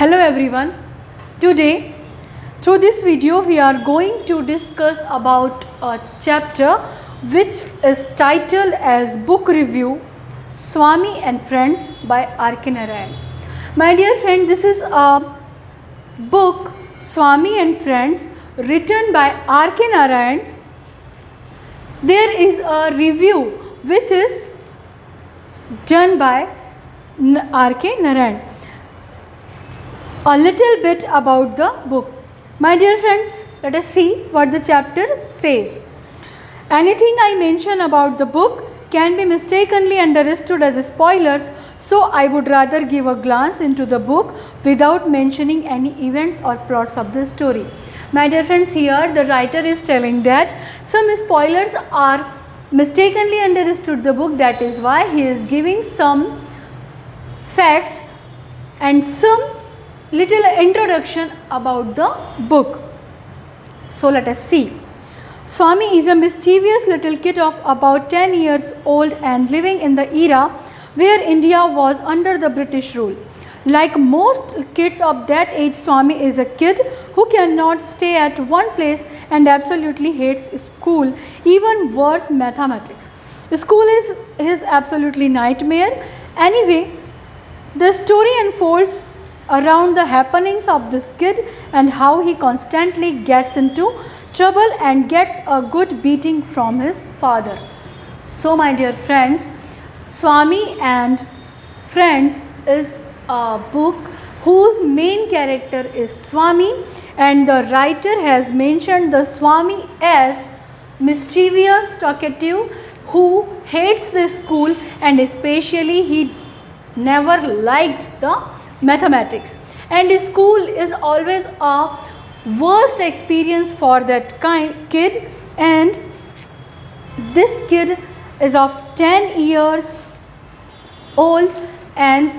Hello everyone. Today through this video we are going to discuss about a chapter which is titled as Book Review Swami and Friends by R.K. Narayan. My dear friend, this is a book Swami and Friends written by R.K. Narayan. There is a review which is done by R.K. Narayan. A little bit about the book. My dear friends, let us see what the chapter says. Anything I mention about the book can be mistakenly understood as spoilers, so I would rather give a glance into the book without mentioning any events or plots of the story. My dear friends, here the writer is telling that some spoilers are mistakenly understood the book, that is why he is giving some facts and some little introduction about the book. So let us see. Swami is a mischievous little kid of about 10 years old and living in the era where India was under the British rule. Like most kids of that age, Swami is a kid who cannot stay at one place and absolutely hates school, even worse mathematics. School is his absolutely nightmare. Anyway, the story unfolds around the happenings of this kid and how he constantly gets into trouble and gets a good beating from his father. So my dear friends, Swami and Friends is a book whose main character is Swami, and the writer has mentioned the Swami as mischievous, talkative, who hates the school, and especially he never liked the mathematics, and school is always a worst experience for that kid, and this kid is of 10 years old and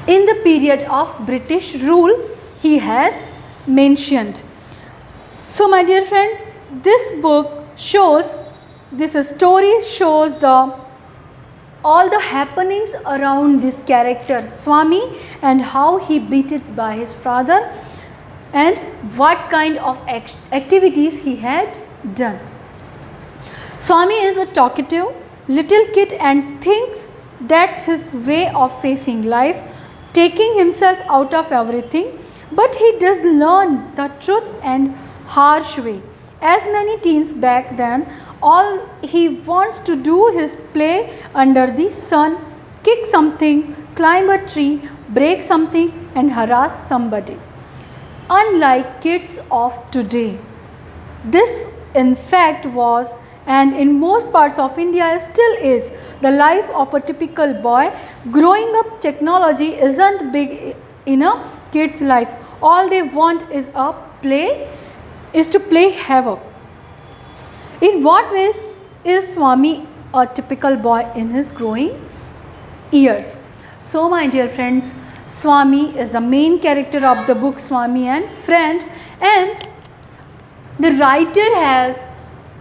in the period of British rule he has mentioned. So my dear friend, this book shows, this story shows all the happenings around this character Swami and how he beaten by his father and what kind of activities he had done. Swami is a talkative little kid and thinks that's his way of facing life, taking himself out of everything, but he does learn the truth and harsh way. As many teens back then, all he wants to do is play under the sun, kick something, climb a tree, break something and harass somebody. Unlike kids of today, this in fact was, and in most parts of India still is, the life of a typical boy. Growing up, technology isn't big in a kid's life. All they want is to play havoc. In what ways is Swami a typical boy in his growing years? So my dear friends, Swami is the main character of the book Swami and Friend, and the writer has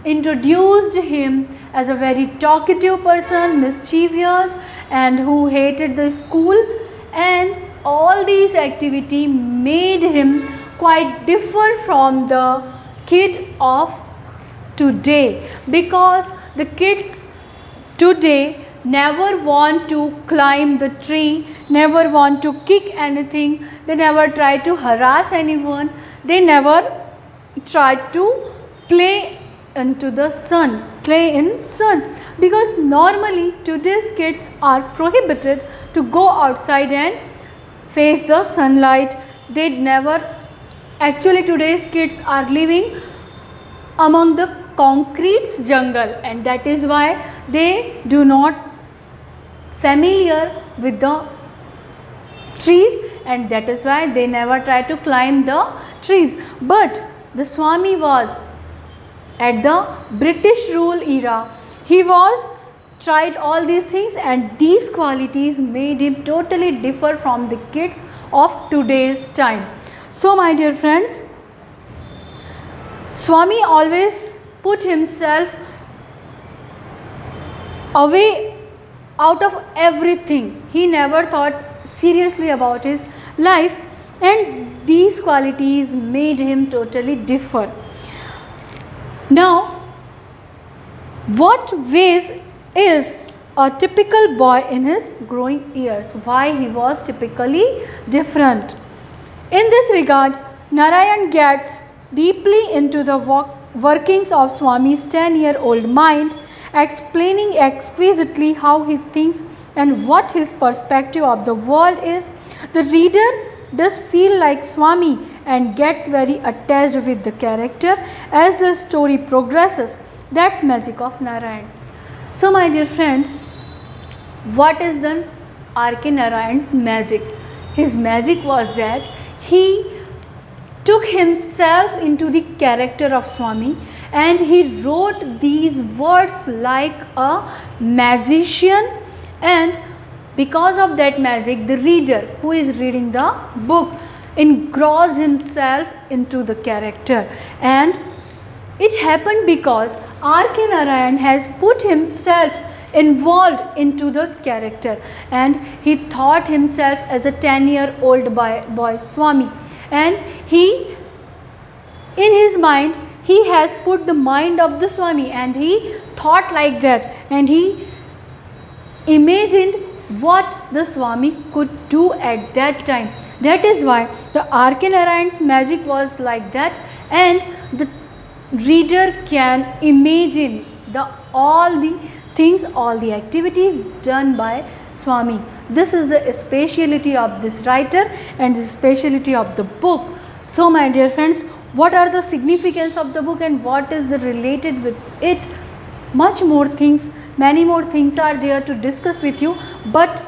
introduced him as a very talkative person, mischievous, and who hated the school, and all these activity made him quite differ from the kid of today, because the kids today never want to climb the tree, never want to kick anything, they never try to harass anyone, they never try to play into the sun, play in sun, because normally today's kids are prohibited to go outside and face the sunlight. They never, actually today's kids are living among the concrete jungle, and that is why they do not familiar with the trees, and that is why they never try to climb the trees. But the Swami was at the British rule era, he was tried all these things, and these qualities made him totally differ from the kids of today's time. So my dear friends, Swami always put himself away out of everything. He never thought seriously about his life, and these qualities made him totally differ. Now, what ways is a typical boy in his growing years? Why he was typically different? In this regard, Narayan gets deeply into the workings of Swami's 10-year-old mind, explaining exquisitely how he thinks and what his perspective of the world is. The reader does feel like Swami and gets very attached with the character as the story progresses. That's magic of Narayan. So my dear friend, what is the R.K. Narayan's magic? His magic was that he took himself into the character of Swami and he wrote these words like a magician, and because of that magic, the reader who is reading the book engrossed himself into the character, and it happened because R.K. Narayan has put himself involved into the character, and he thought himself as a 10-year-old boy Swami, and he, in his mind, he has put the mind of the Swami and he thought like that, and he imagined what the Swami could do at that time. That is why the R.K. Narayan's magic was like that, and the reader can imagine all the things, all the activities done by Swami. This is the speciality of this writer and the speciality of the book. So my dear friends, what are the significance of the book and what is the related with it? Much more things, many more things are there to discuss with you, but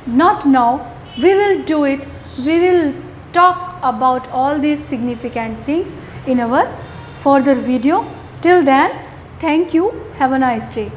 not now. We will do it. We will talk about all these significant things in our further video. Till then, thank you. Have a nice day.